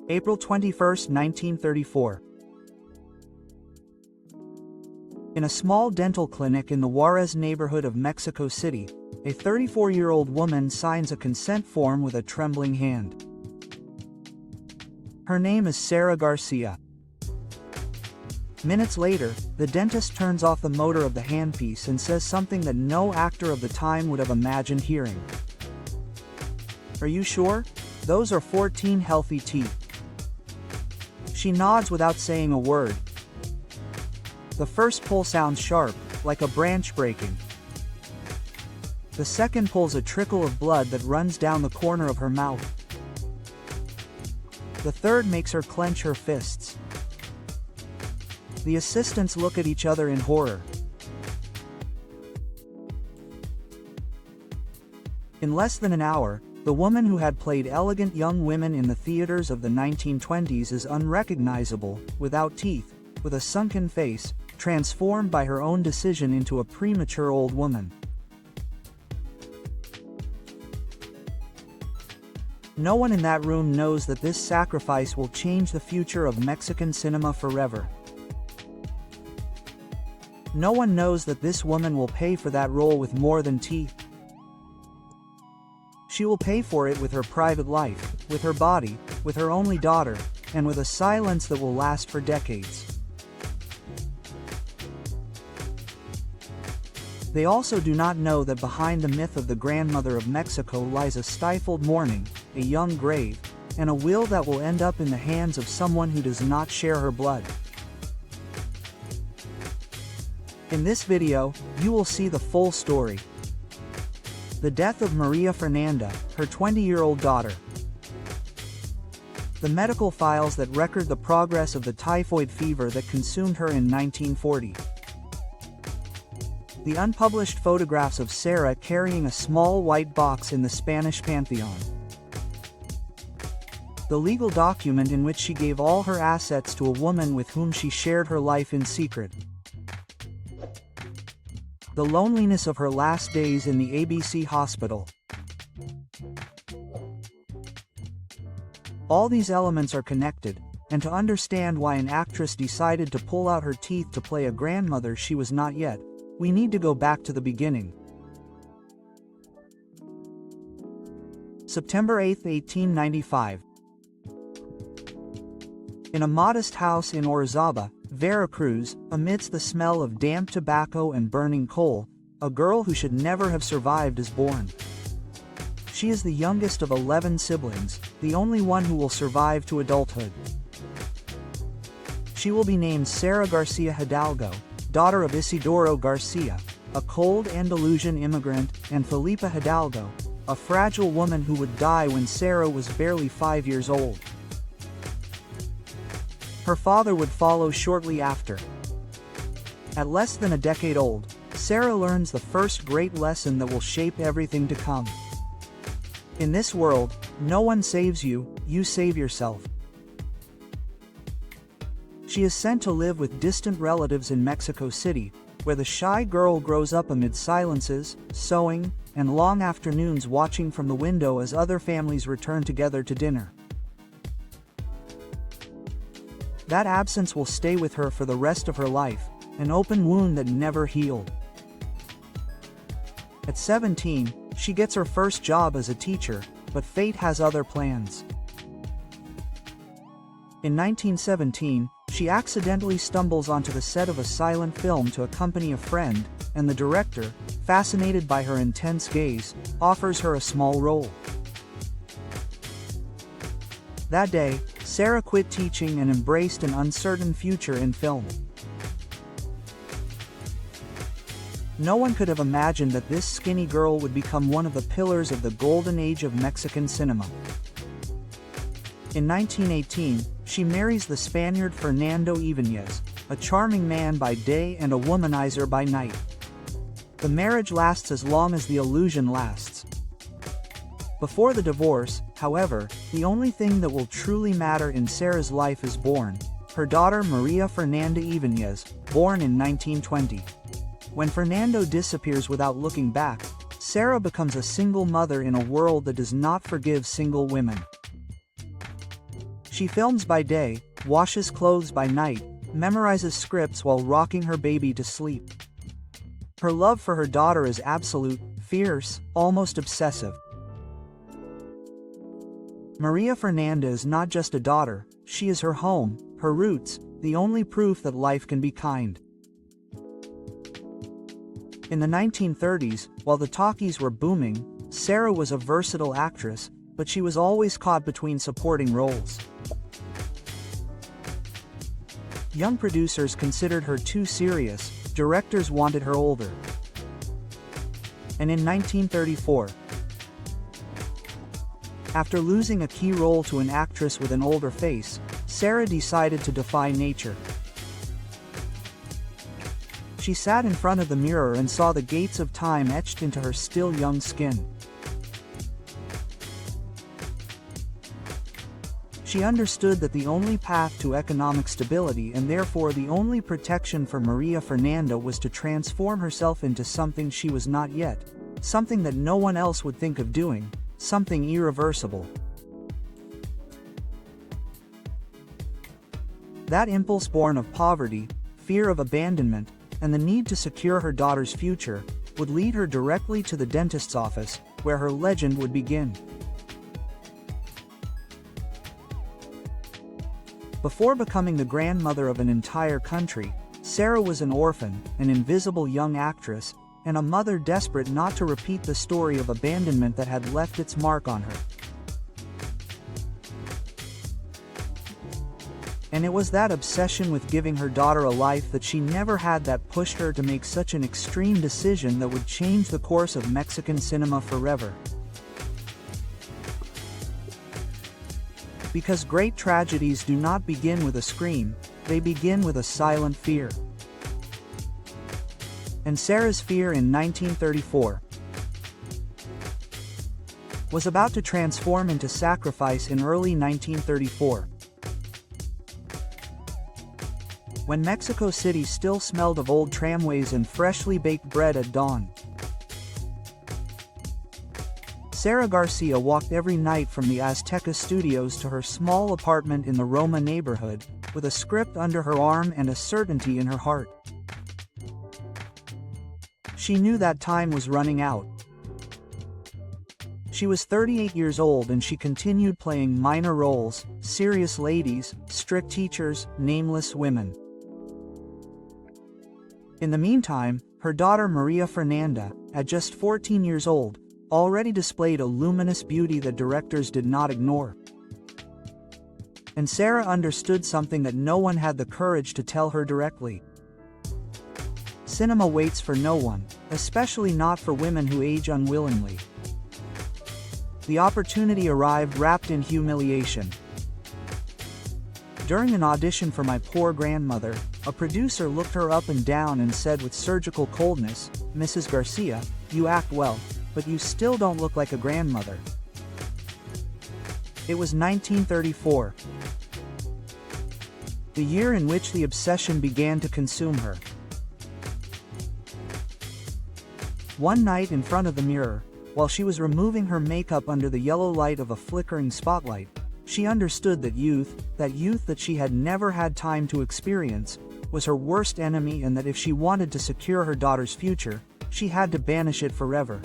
April 21, 1934. In a small dental clinic in the Juarez neighborhood of Mexico City, a 34-year-old woman signs a consent form with a trembling hand. Her name is Sara García. Minutes later, the dentist turns off the motor of the handpiece and says something that no actor of the time would have imagined hearing. "Are you sure? Those are 14 healthy teeth." She nods without saying a word. The first pull sounds sharp, like a branch breaking. The second pulls a trickle of blood that runs down the corner of her mouth. The third makes her clench her fists. The assistants look at each other in horror. In less than an hour, the woman who had played elegant young women in the theaters of the 1920s is unrecognizable, without teeth, with a sunken face, transformed by her own decision into a premature old woman. No one in that room knows that this sacrifice will change the future of Mexican cinema forever. No one knows that this woman will pay for that role with more than teeth. She will pay for it with her private life, with her body, with her only daughter, and with a silence that will last for decades. They also do not know that behind the myth of the grandmother of Mexico lies a stifled mourning, a young grave, and a will that will end up in the hands of someone who does not share her blood. In this video, you will see the full story. The death of Maria Fernanda, her 20-year-old daughter. The medical files that record the progress of the typhoid fever that consumed her in 1940. The unpublished photographs of Sara carrying a small white box in the Spanish Pantheon. The legal document in which she gave all her assets to a woman with whom she shared her life in secret. The loneliness of her last days in the ABC hospital. All these elements are connected, and to understand why an actress decided to pull out her teeth to play a grandmother she was not yet, we need to go back to the beginning. September 8, 1895. In a modest house in Orizaba, Veracruz, amidst the smell of damp tobacco and burning coal, a girl who should never have survived is born. She is the youngest of 11 siblings, the only one who will survive to adulthood. She will be named Sara García Hidalgo, daughter of Isidoro Garcia, a cold Andalusian immigrant, and Felipa Hidalgo, a fragile woman who would die when Sara was barely 5 years old. Her father would follow shortly after. At less than a decade old, Sara learns the first great lesson that will shape everything to come. In this world, no one saves you, you save yourself. She is sent to live with distant relatives in Mexico City, where the shy girl grows up amid silences, sewing, and long afternoons watching from the window as other families return together to dinner. That absence will stay with her for the rest of her life, an open wound that never healed. At 17, she gets her first job as a teacher, but fate has other plans. In 1917, she accidentally stumbles onto the set of a silent film to accompany a friend, and the director, fascinated by her intense gaze, offers her a small role. That day, Sara quit teaching and embraced an uncertain future in film. No one could have imagined that this skinny girl would become one of the pillars of the golden age of Mexican cinema. In 1918, she marries the Spaniard Fernando Ibáñez, a charming man by day and a womanizer by night. The marriage lasts as long as the illusion lasts. Before the divorce, however, the only thing that will truly matter in Sara's life is born, her daughter Maria Fernanda Ibáñez, born in 1920. When Fernando disappears without looking back, Sara becomes a single mother in a world that does not forgive single women. She films by day, washes clothes by night, memorizes scripts while rocking her baby to sleep. Her love for her daughter is absolute, fierce, almost obsessive. Maria Fernanda is not just a daughter, she is her home, her roots, the only proof that life can be kind. In the 1930s, while the talkies were booming, Sara was a versatile actress, but she was always caught between supporting roles. Young producers considered her too serious, directors wanted her older. And in 1934, after losing a key role to an actress with an older face, Sara decided to defy nature. She sat in front of the mirror and saw the gates of time etched into her still young skin. She understood that the only path to economic stability and therefore the only protection for Maria Fernanda was to transform herself into something she was not yet, something that no one else would think of doing, something irreversible. That impulse, born of poverty, fear of abandonment, and the need to secure her daughter's future, would lead her directly to the dentist's office, where her legend would begin. Before becoming the grandmother of an entire country, Sara was an orphan, an invisible young actress, and a mother desperate not to repeat the story of abandonment that had left its mark on her. And it was that obsession with giving her daughter a life that she never had that pushed her to make such an extreme decision that would change the course of Mexican cinema forever. Because great tragedies do not begin with a scream, they begin with a silent fear. And Sara's fear in 1934 was about to transform into sacrifice in early 1934. When Mexico City still smelled of old tramways and freshly baked bread at dawn, Sara García walked every night from the Azteca studios to her small apartment in the Roma neighborhood, with a script under her arm and a certainty in her heart. She knew that time was running out. She was 38 years old and she continued playing minor roles, serious ladies, strict teachers, nameless women. In the meantime, her daughter Maria Fernanda, at just 14 years old, already displayed a luminous beauty that directors did not ignore. And Sara understood something that no one had the courage to tell her directly. Cinema waits for no one, especially not for women who age unwillingly. The opportunity arrived wrapped in humiliation. During an audition for My Poor Grandmother, a producer looked her up and down and said with surgical coldness, "Mrs. Garcia, you act well, but you still don't look like a grandmother." It was 1934. The year in which the obsession began to consume her. One night in front of the mirror, while she was removing her makeup under the yellow light of a flickering spotlight, she understood that youth that she had never had time to experience, was her worst enemy, and that if she wanted to secure her daughter's future, she had to banish it forever.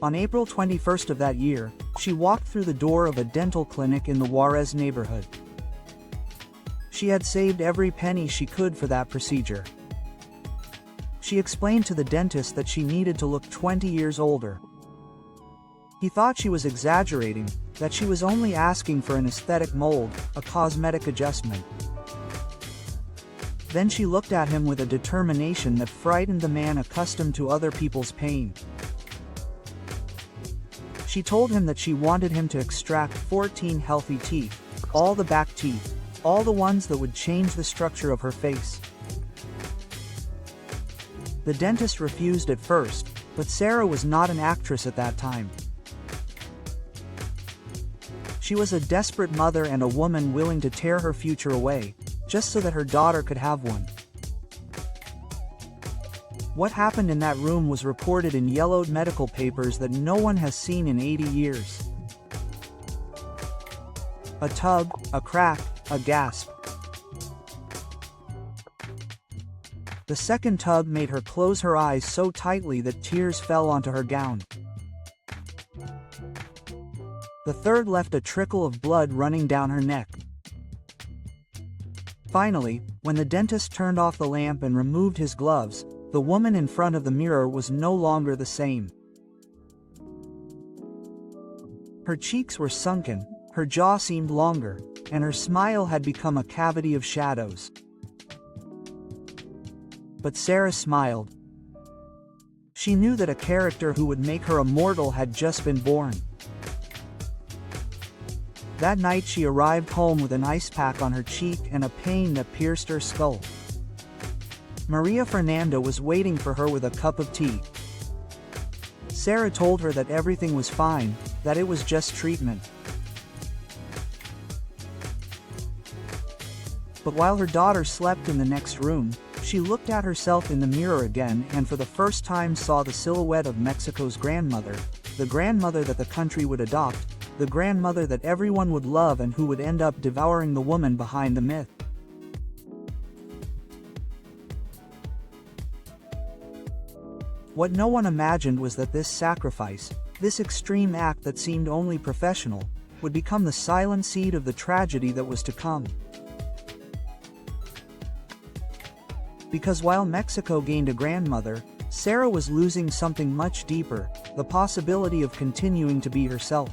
On April 21st of that year, she walked through the door of a dental clinic in the Juarez neighborhood. She had saved every penny she could for that procedure. She explained to the dentist that she needed to look 20 years older. He thought she was exaggerating, that she was only asking for an aesthetic mold, a cosmetic adjustment. Then she looked at him with a determination that frightened the man accustomed to other people's pain. She told him that she wanted him to extract 14 healthy teeth, all the back teeth, all the ones that would change the structure of her face. The dentist refused at first, but Sara was not an actress at that time. She was a desperate mother and a woman willing to tear her future away, just so that her daughter could have one. What happened in that room was reported in yellowed medical papers that no one has seen in 80 years. A tug, a crack, a gasp. The second tug made her close her eyes so tightly that tears fell onto her gown. The third left a trickle of blood running down her neck. Finally, when the dentist turned off the lamp and removed his gloves, the woman in front of the mirror was no longer the same. Her cheeks were sunken, her jaw seemed longer, and her smile had become a cavity of shadows. But Sara smiled. She knew that a character who would make her immortal had just been born. That night she arrived home with an ice pack on her cheek and a pain that pierced her skull. Maria Fernanda was waiting for her with a cup of tea. Sara told her that everything was fine, that it was just treatment. But while her daughter slept in the next room, she looked at herself in the mirror again and for the first time saw the silhouette of Mexico's grandmother, the grandmother that the country would adopt, the grandmother that everyone would love and who would end up devouring the woman behind the myth. What no one imagined was that this sacrifice, this extreme act that seemed only professional, would become the silent seed of the tragedy that was to come. Because while Mexico gained a grandmother, Sara was losing something much deeper, the possibility of continuing to be herself.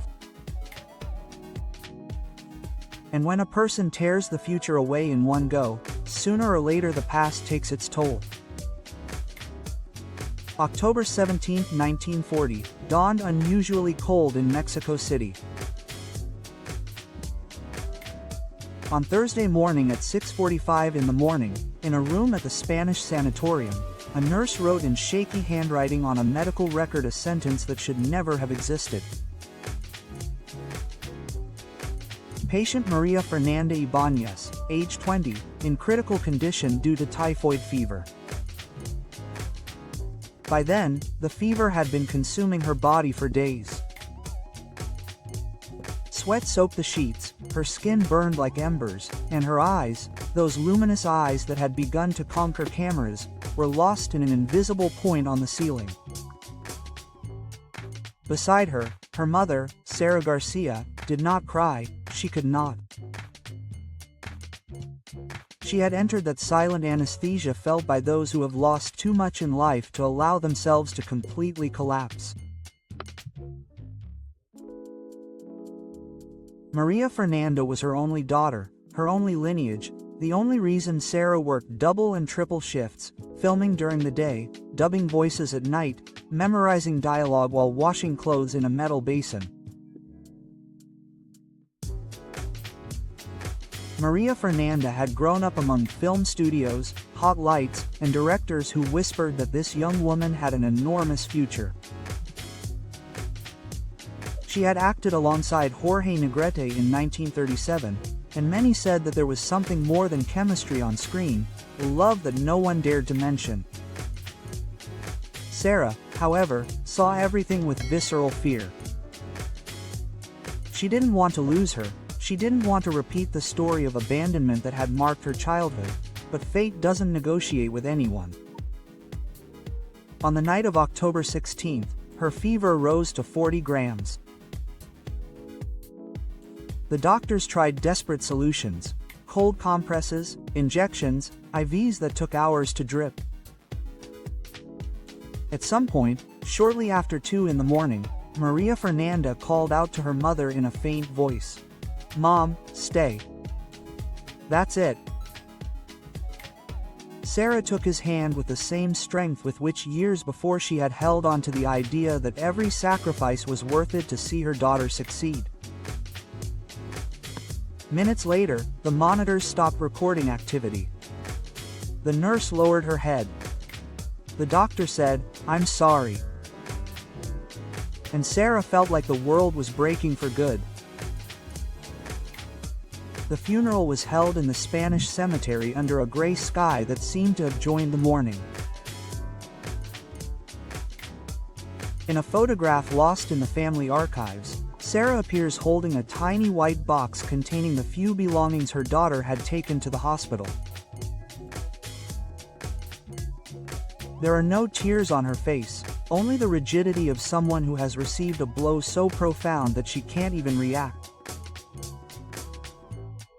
And when a person tears the future away in one go, sooner or later the past takes its toll. October 17, 1940, dawned unusually cold in Mexico City. On Thursday morning at 6:45 in the morning, in a room at the Spanish sanatorium, a nurse wrote in shaky handwriting on a medical record a sentence that should never have existed. Patient Maria Fernanda Ibanez, age 20, in critical condition due to typhoid fever. By then, the fever had been consuming her body for days. Sweat soaked the sheets, her skin burned like embers, and her eyes, those luminous eyes that had begun to conquer cameras, were lost in an invisible point on the ceiling. Beside her, her mother, Sara García, did not cry, she could not. She had entered that silent anesthesia felt by those who have lost too much in life to allow themselves to completely collapse. Maria Fernanda was her only daughter, her only lineage, the only reason Sara worked double and triple shifts, filming during the day, dubbing voices at night, memorizing dialogue while washing clothes in a metal basin. Maria Fernanda had grown up among film studios, hot lights, and directors who whispered that this young woman had an enormous future. She had acted alongside Jorge Negrete in 1937, and many said that there was something more than chemistry on screen, a love that no one dared to mention. Sara, however, saw everything with visceral fear. She didn't want to lose her. She didn't want to repeat the story of abandonment that had marked her childhood, but fate doesn't negotiate with anyone. On the night of October 16th, her fever rose to 40 grams. The doctors tried desperate solutions: cold compresses, injections, IVs that took hours to drip. At some point, shortly after 2 in the morning, Maria Fernanda called out to her mother in a faint voice, "Mom, stay. That's it." Sara took his hand with the same strength with which years before she had held on to the idea that every sacrifice was worth it to see her daughter succeed. Minutes later, the monitors stopped recording activity. The nurse lowered her head. The doctor said, "I'm sorry." And Sara felt like the world was breaking for good. The funeral was held in the Spanish cemetery under a gray sky that seemed to have joined the morning. In a photograph lost in the family archives, Sara appears holding a tiny white box containing the few belongings her daughter had taken to the hospital. There are no tears on her face, only the rigidity of someone who has received a blow so profound that she can't even react.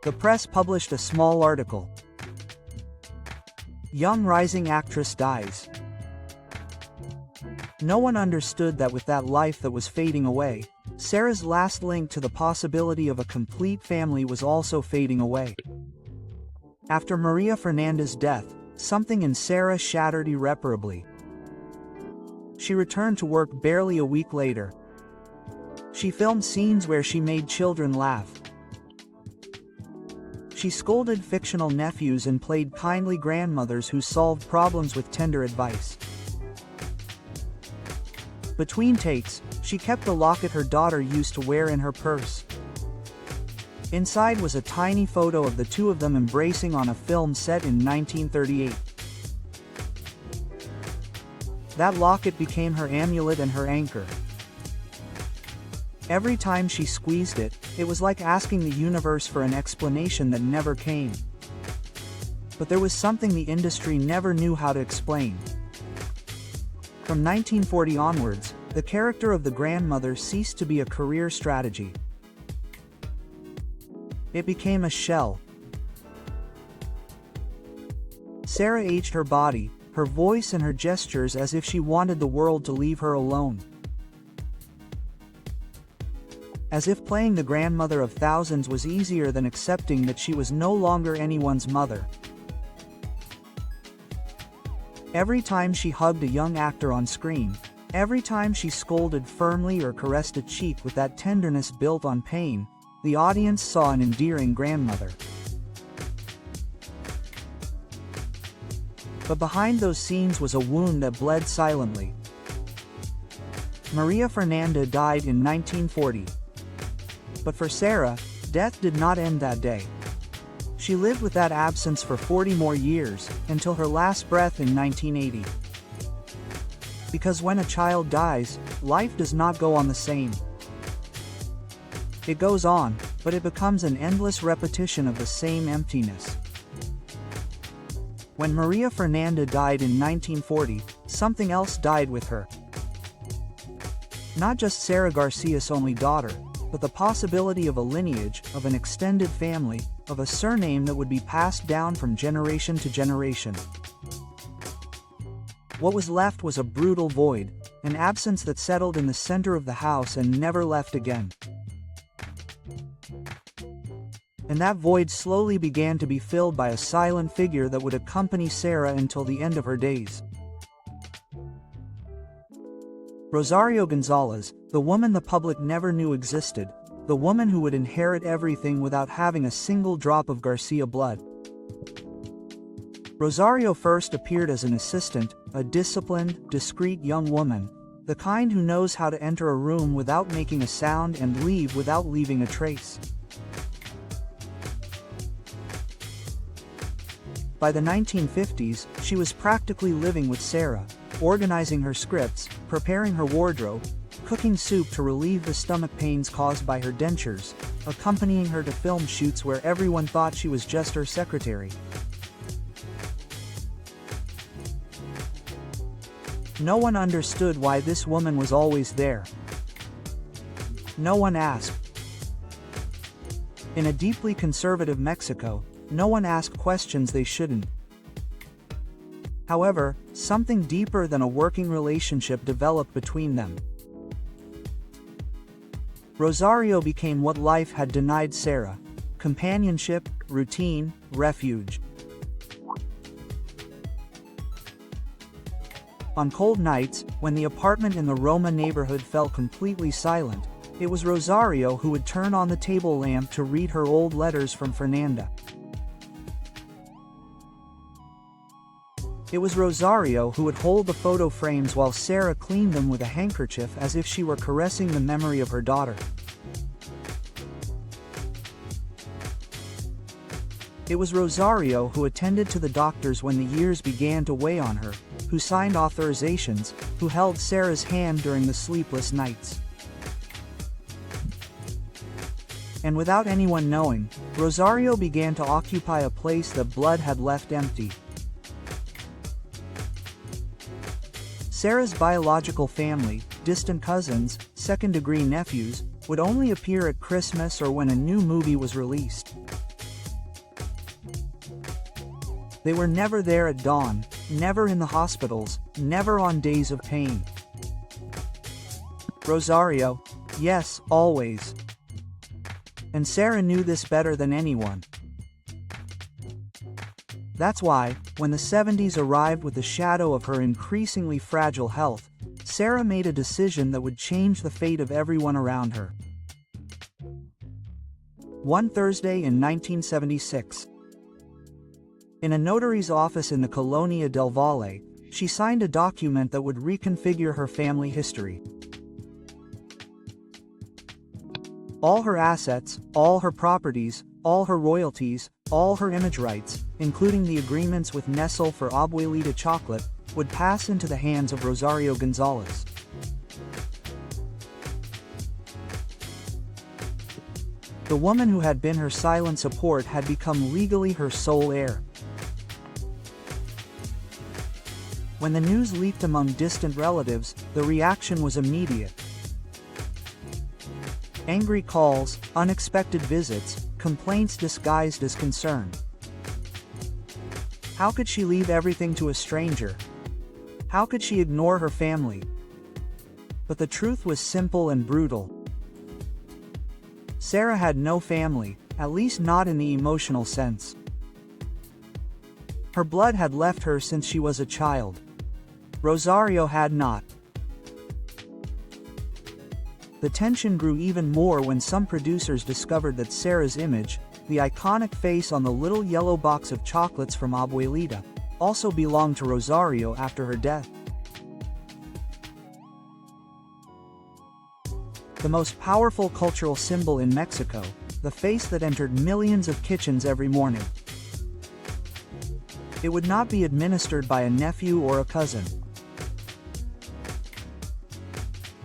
The press published a small article. Young rising actress dies. No one understood that with that life that was fading away, Sara's last link to the possibility of a complete family was also fading away. After Maria Fernanda's death, something in Sara shattered irreparably. She returned to work barely a week later. She filmed scenes where she made children laugh. She scolded fictional nephews and played kindly grandmothers who solved problems with tender advice. Between takes, she kept the locket her daughter used to wear in her purse. Inside was a tiny photo of the two of them embracing on a film set in 1938. That locket became her amulet and her anchor. Every time she squeezed it, it was like asking the universe for an explanation that never came. But there was something the industry never knew how to explain. From 1940 onwards, the character of the grandmother ceased to be a career strategy. It became a shell. Sara aged her body, her voice and her gestures as if she wanted the world to leave her alone. As if playing the grandmother of thousands was easier than accepting that she was no longer anyone's mother. Every time she hugged a young actor on screen, every time she scolded firmly or caressed a cheek with that tenderness built on pain, the audience saw an endearing grandmother. But behind those scenes was a wound that bled silently. Maria Fernanda died in 1940. But for Sara, death did not end that day. She lived with that absence for 40 more years, until her last breath in 1980. Because when a child dies, life does not go on the same. It goes on, but it becomes an endless repetition of the same emptiness. When Maria Fernanda died in 1940, something else died with her. Not just Sara Garcia's only daughter, but the possibility of a lineage, of an extended family, of a surname that would be passed down from generation to generation. What was left was a brutal void, an absence that settled in the center of the house and never left again. And that void slowly began to be filled by a silent figure that would accompany Sara until the end of her days. Rosario Gonzalez, the woman the public never knew existed, the woman who would inherit everything without having a single drop of Garcia blood. Rosario first appeared as an assistant, a disciplined, discreet young woman, the kind who knows how to enter a room without making a sound and leave without leaving a trace. By the 1950s, she was practically living with Sara, organizing her scripts, preparing her wardrobe, cooking soup to relieve the stomach pains caused by her dentures, accompanying her to film shoots where everyone thought she was just her secretary. No one understood why this woman was always there. No one asked. In a deeply conservative Mexico, no one asked questions they shouldn't. However, something deeper than a working relationship developed between them. Rosario became what life had denied Sara: companionship, routine, refuge. On cold nights, when the apartment in the Roma neighborhood fell completely silent, it was Rosario who would turn on the table lamp to read her old letters from Fernanda. It was Rosario who would hold the photo frames while Sara cleaned them with a handkerchief as if she were caressing the memory of her daughter. It was Rosario who attended to the doctors when the years began to weigh on her, who signed authorizations, who held Sara's hand during the sleepless nights. And without anyone knowing, Rosario began to occupy a place that Blood had left empty. Sara's biological family, distant cousins, second-degree nephews, would only appear at Christmas or when a new movie was released. They were never there at dawn, never in the hospitals, never on days of pain. Rosario, yes, always. And Sara knew this better than anyone. That's why, when the 70s arrived with the shadow of her increasingly fragile health, Sara made a decision that would change the fate of everyone around her. One Thursday in 1976. In a notary's office in the Colonia del Valle, she signed a document that would reconfigure her family history. All her assets, all her properties, all her royalties, all her image rights, including the agreements with Nestle for Abuelita chocolate, would pass into the hands of Rosario Gonzalez. The woman who had been her silent support had become legally her sole heir. When the news leaked among distant relatives, the reaction was immediate. Angry calls, unexpected visits, complaints disguised as concern. How could she leave everything to a stranger? How could she ignore her family? But the truth was simple and brutal. Sara had no family, at least not in the emotional sense. Her blood had left her since she was a child. Rosario had not. The tension grew even more when some producers discovered that Sara's image, the iconic face on the little yellow box of chocolates from Abuelita, also belonged to Rosario after her death. The most powerful cultural symbol in Mexico, the face that entered millions of kitchens every morning. It would not be administered by a nephew or a cousin.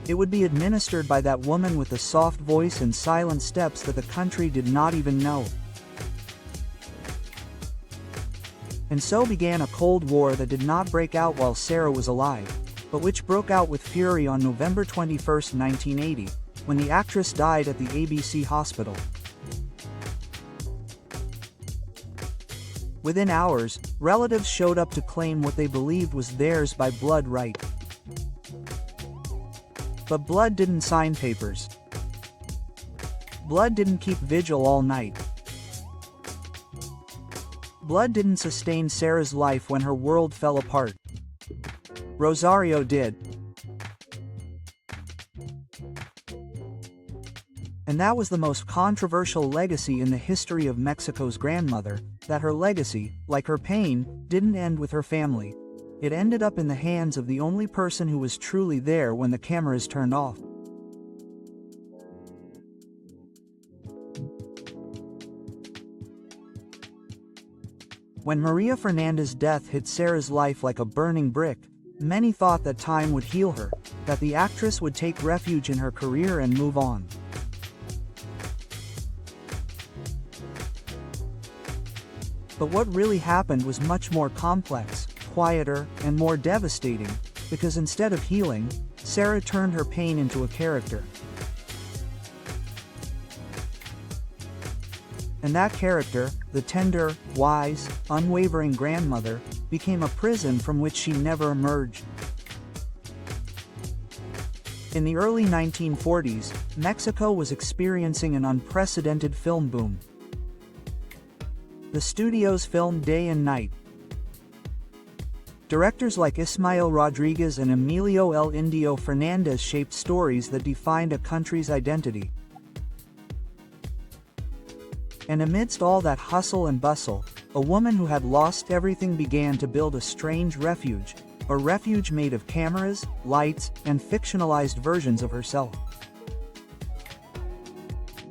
It would be administered by that woman with the soft voice and silent steps that the country did not even know. And so began a Cold War that did not break out while Sara was alive, but which broke out with fury on November 21, 1980, when the actress died at the ABC hospital. Within hours, relatives showed up to claim what they believed was theirs by blood right. But Blood didn't sign papers. Blood didn't keep vigil all night. Blood didn't sustain Sara's life when her world fell apart. Rosario did. And that was the most controversial legacy in the history of Mexico's grandmother, that her legacy, like her pain, didn't end with her family. It ended up in the hands of the only person who was truly there when the cameras turned off. When Maria Fernandez's death hit Sara's life like a burning brick, many thought that time would heal her, that the actress would take refuge in her career and move on. But what really happened was much more complex, quieter, and more devastating, because instead of healing, Sara turned her pain into a character. And that character, the tender, wise, unwavering grandmother, became a prison from which she never emerged. In the early 1940s, Mexico was experiencing an unprecedented film boom. The studios filmed day and night. Directors like Ismael Rodriguez and Emilio El Indio Fernandez shaped stories that defined a country's identity. And amidst all that hustle and bustle, a woman who had lost everything began to build a strange refuge, a refuge made of cameras, lights, and fictionalized versions of herself.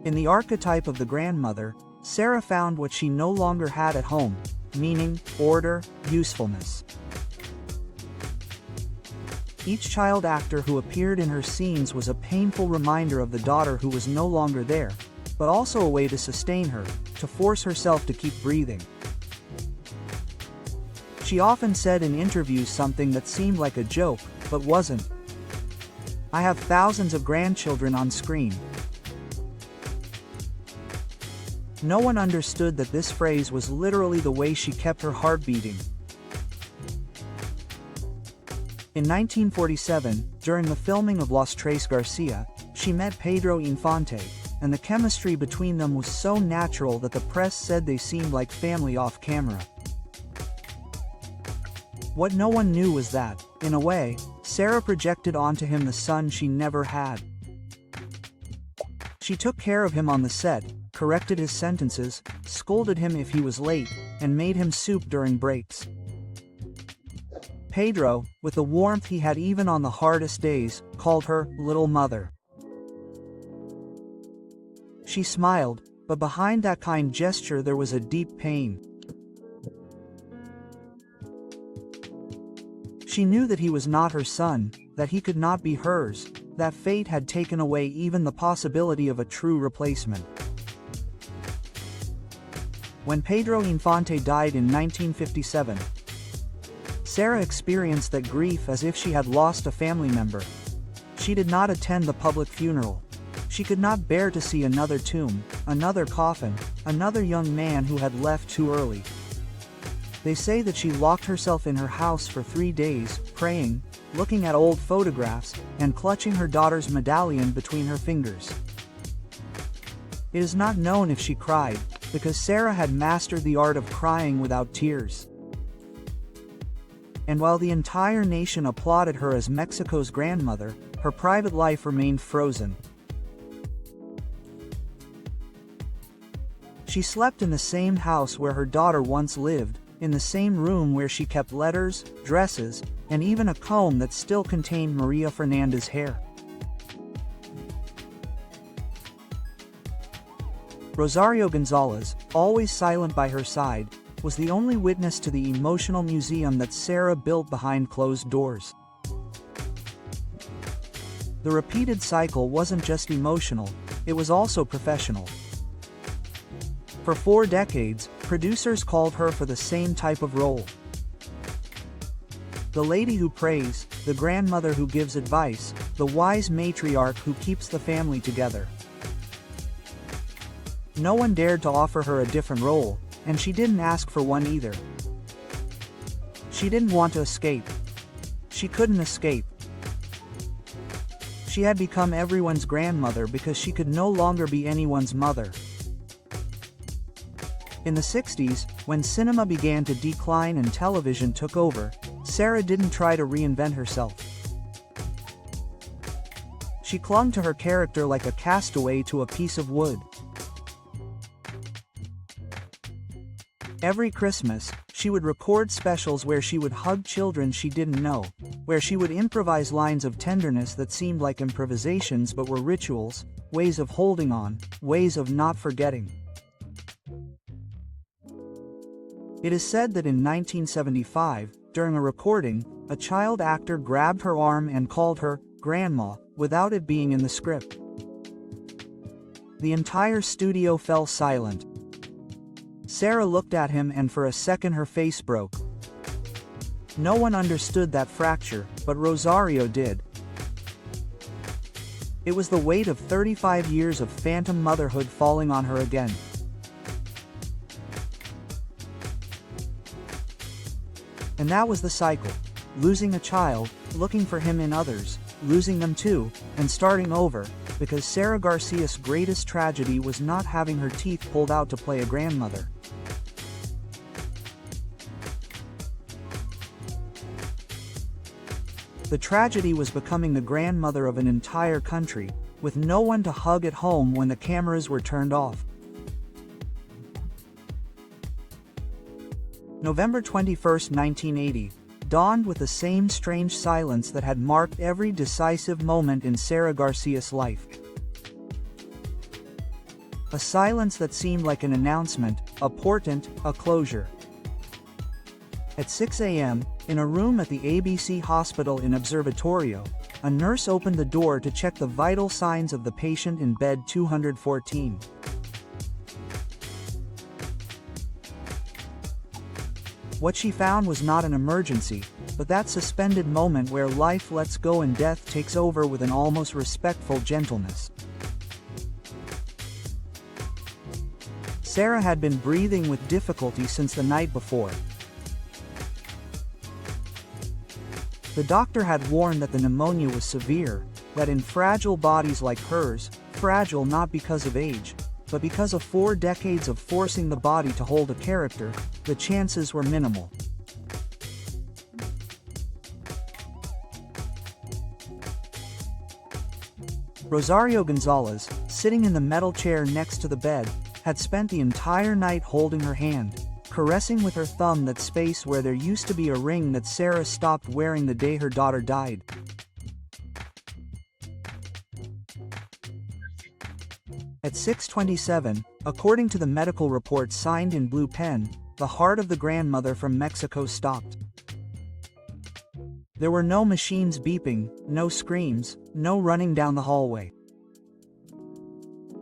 In the archetype of the grandmother, Sara found what she no longer had at home: meaning, order, usefulness. Each child actor who appeared in her scenes was a painful reminder of the daughter who was no longer there, but also a way to sustain her, to force herself to keep breathing. She often said in interviews something that seemed like a joke, but wasn't. "I have thousands of grandchildren on screen." No one understood that this phrase was literally the way she kept her heart beating. In 1947, during the filming of Los Tres Garcia, she met Pedro Infante, and the chemistry between them was so natural that the press said they seemed like family off camera. What no one knew was that, in a way, Sara projected onto him the son she never had. She took care of him on the set, corrected his sentences, scolded him if he was late, and made him soup during breaks. Pedro, with the warmth he had even on the hardest days, called her "little mother." She smiled, but behind that kind gesture there was a deep pain. She knew that he was not her son, that he could not be hers, that fate had taken away even the possibility of a true replacement. When Pedro Infante died in 1957, Sara experienced that grief as if she had lost a family member. She did not attend the public funeral. She could not bear to see another tomb, another coffin, another young man who had left too early. They say that she locked herself in her house for 3 days, praying, looking at old photographs, and clutching her daughter's medallion between her fingers. It is not known if she cried, because Sara had mastered the art of crying without tears. And while the entire nation applauded her as Mexico's grandmother, her private life remained frozen. She slept in the same house where her daughter once lived, in the same room where she kept letters, dresses, and even a comb that still contained Maria Fernanda's hair. Rosario Gonzalez, always silent by her side, was the only witness to the emotional museum that Sara built behind closed doors. The repeated cycle wasn't just emotional, it was also professional. For 4 decades, producers called her for the same type of role. The lady who prays, the grandmother who gives advice, the wise matriarch who keeps the family together. No one dared to offer her a different role, and she didn't ask for one either. She didn't want to escape. She couldn't escape. She had become everyone's grandmother because she could no longer be anyone's mother. In the 60s, when cinema began to decline and television took over, Sara didn't try to reinvent herself. She clung to her character like a castaway to a piece of wood. Every Christmas, she would record specials where she would hug children she didn't know, where she would improvise lines of tenderness that seemed like improvisations but were rituals, ways of holding on, ways of not forgetting. It is said that in 1975, during a recording, a child actor grabbed her arm and called her "Grandma," without it being in the script. The entire studio fell silent. Sara looked at him and for a second her face broke. No one understood that fracture, but Rosario did. It was the weight of 35 years of phantom motherhood falling on her again. And that was the cycle. Losing a child, looking for him in others, losing them too, and starting over, because Sara Garcia's greatest tragedy was not having her teeth pulled out to play a grandmother. The tragedy was becoming the grandmother of an entire country, with no one to hug at home when the cameras were turned off. November 21, 1980, dawned with the same strange silence that had marked every decisive moment in Sara Garcia's life. A silence that seemed like an announcement, a portent, a closure. At 6 a.m., in a room at the ABC hospital in Observatorio, a nurse opened the door to check the vital signs of the patient in bed 214. What she found was not an emergency, but that suspended moment where life lets go and death takes over with an almost respectful gentleness. Sara had been breathing with difficulty since the night before. The doctor had warned that the pneumonia was severe, that in fragile bodies like hers, fragile not because of age, but because of 4 decades of forcing the body to hold a character, the chances were minimal. Rosario Gonzalez, sitting in the metal chair next to the bed, had spent the entire night holding her hand, caressing with her thumb that space where there used to be a ring that Sara stopped wearing the day her daughter died. At 6:27, according to the medical report signed in blue pen, the heart of the grandmother from Mexico stopped. There were no machines beeping, no screams, no running down the hallway.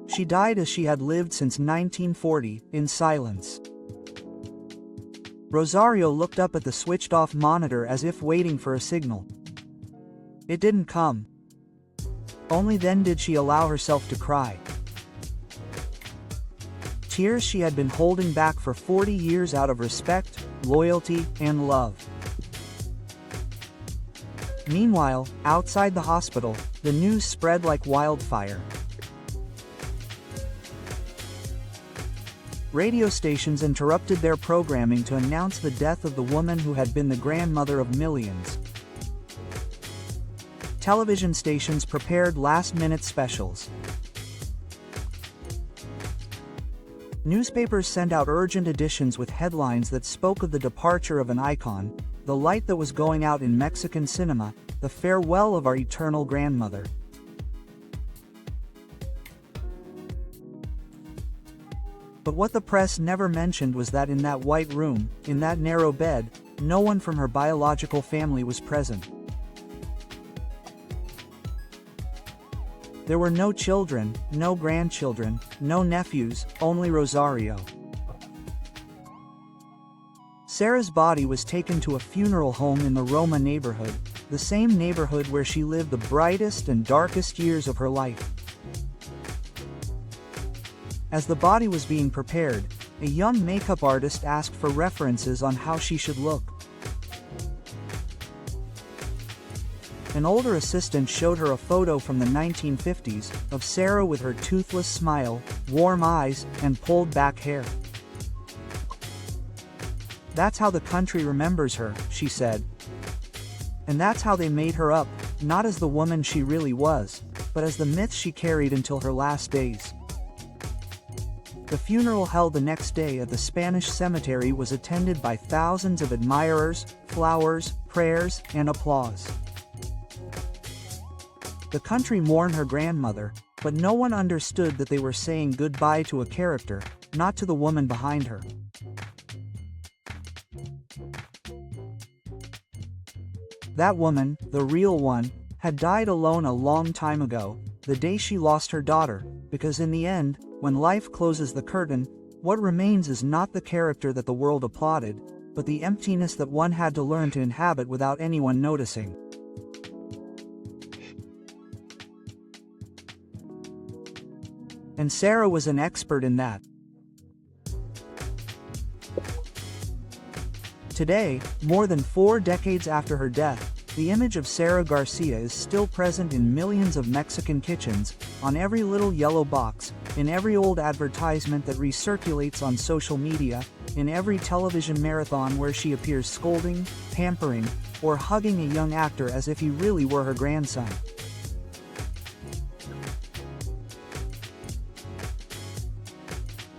She died as she had lived since 1940, in silence. Rosario looked up at the switched-off monitor as if waiting for a signal. It didn't come. Only then did she allow herself to cry. Tears she had been holding back for 40 years out of respect, loyalty, and love. Meanwhile, outside the hospital, the news spread like wildfire. Radio stations interrupted their programming to announce the death of the woman who had been the grandmother of millions. Television stations prepared last-minute specials. Newspapers sent out urgent editions with headlines that spoke of the departure of an icon, the light that was going out in Mexican cinema, the farewell of our eternal grandmother. But what the press never mentioned was that in that white room, in that narrow bed, no one from her biological family was present. There were no children, no grandchildren, no nephews, only Rosario. Sara's body was taken to a funeral home in the Roma neighborhood, the same neighborhood where she lived the brightest and darkest years of her life. As the body was being prepared, a young makeup artist asked for references on how she should look. An older assistant showed her a photo from the 1950s of Sara with her toothless smile, warm eyes, and pulled back hair. "That's how the country remembers her," she said. And that's how they made her up, not as the woman she really was, but as the myth she carried until her last days. The funeral held the next day at the Spanish cemetery was attended by thousands of admirers, flowers, prayers, and applause. The country mourned her grandmother, but no one understood that they were saying goodbye to a character, not to the woman behind her. That woman, the real one, had died alone a long time ago, the day she lost her daughter, because in the end, when life closes the curtain, what remains is not the character that the world applauded, but the emptiness that one had to learn to inhabit without anyone noticing. And Sara was an expert in that. Today, more than 4 decades after her death, the image of Sara García is still present in millions of Mexican kitchens, on every little yellow box, in every old advertisement that recirculates on social media, in every television marathon where she appears scolding, pampering, or hugging a young actor as if he really were her grandson.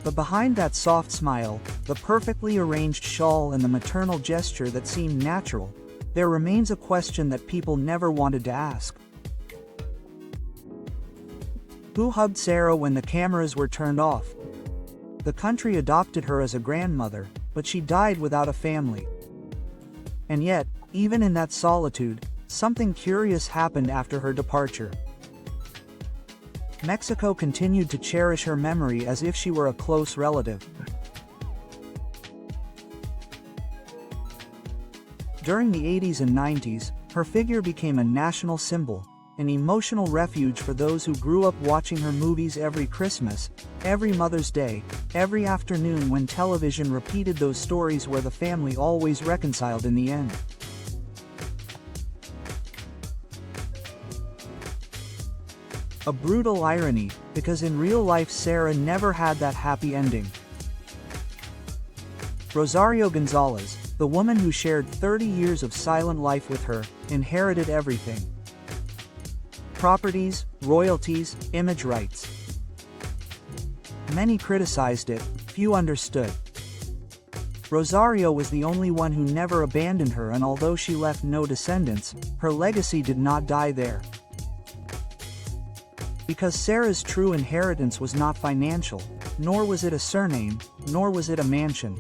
But behind that soft smile, the perfectly arranged shawl and the maternal gesture that seemed natural, there remains a question that people never wanted to ask. Who hugged Sara when the cameras were turned off? The country adopted her as a grandmother, but she died without a family. And yet, even in that solitude, something curious happened after her departure. Mexico continued to cherish her memory as if she were a close relative. During the 80s and 90s, her figure became a national symbol, an emotional refuge for those who grew up watching her movies every Christmas, every Mother's Day, every afternoon when television repeated those stories where the family always reconciled in the end. A brutal irony, because in real life Sara never had that happy ending. Rosario Gonzalez, the woman who shared 30 years of silent life with her, inherited everything. Properties, royalties, image rights. Many criticized it, few understood. Rosario was the only one who never abandoned her, and although she left no descendants, her legacy did not die there. Because Sara's true inheritance was not financial, nor was it a surname, nor was it a mansion.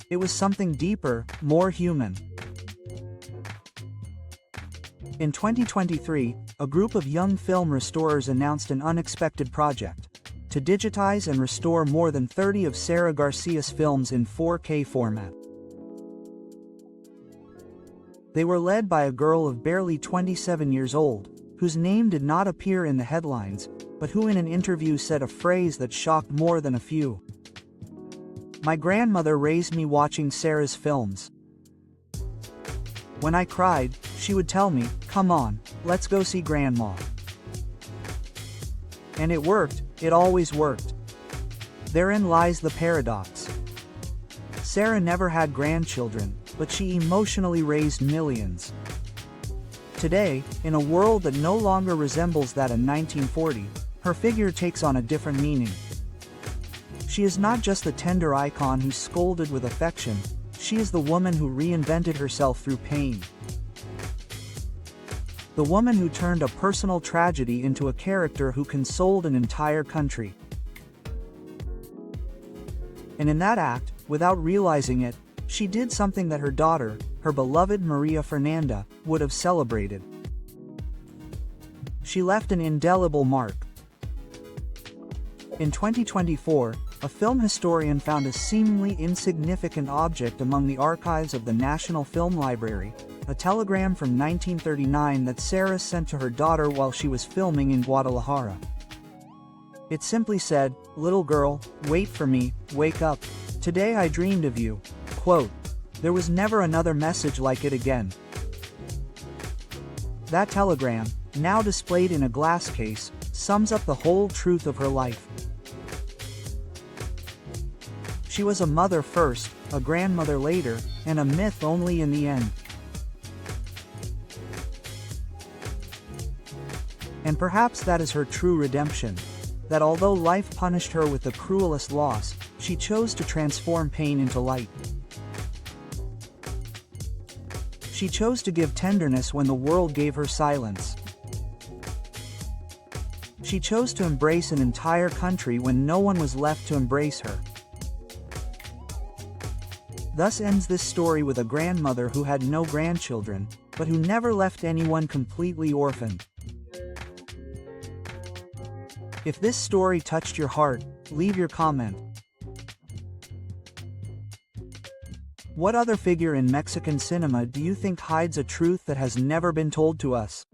It was something deeper, more human. In 2023, a group of young film restorers announced an unexpected project: to digitize and restore more than 30 of Sara Garcia's films in 4K format. They were led by a girl of barely 27 years old, whose name did not appear in the headlines, but who in an interview said a phrase that shocked more than a few. "My grandmother raised me watching Sara's films. When I cried, she would tell me, 'Come on, let's go see Grandma.' And it worked, it always worked." Therein lies the paradox. Sara never had grandchildren, but she emotionally raised millions. Today, in a world that no longer resembles that in 1940, her figure takes on a different meaning. She is not just the tender icon who scolded with affection, she is the woman who reinvented herself through pain. The woman who turned a personal tragedy into a character who consoled an entire country. And in that act, without realizing it, she did something that her daughter, her beloved Maria Fernanda, would have celebrated. She left an indelible mark. In 2024, a film historian found a seemingly insignificant object among the archives of the National Film Library, a telegram from 1939 that Sara sent to her daughter while she was filming in Guadalajara. It simply said, "Little girl, wait for me, wake up. Today I dreamed of you." Quote, "There was never another message like it again." That telegram, now displayed in a glass case, sums up the whole truth of her life. She was a mother first, a grandmother later, and a myth only in the end. And perhaps that is her true redemption, that although life punished her with the cruelest loss, she chose to transform pain into light. She chose to give tenderness when the world gave her silence. She chose to embrace an entire country when no one was left to embrace her. Thus ends this story with a grandmother who had no grandchildren, but who never left anyone completely orphaned. If this story touched your heart, leave your comment. What other figure in Mexican cinema do you think hides a truth that has never been told to us?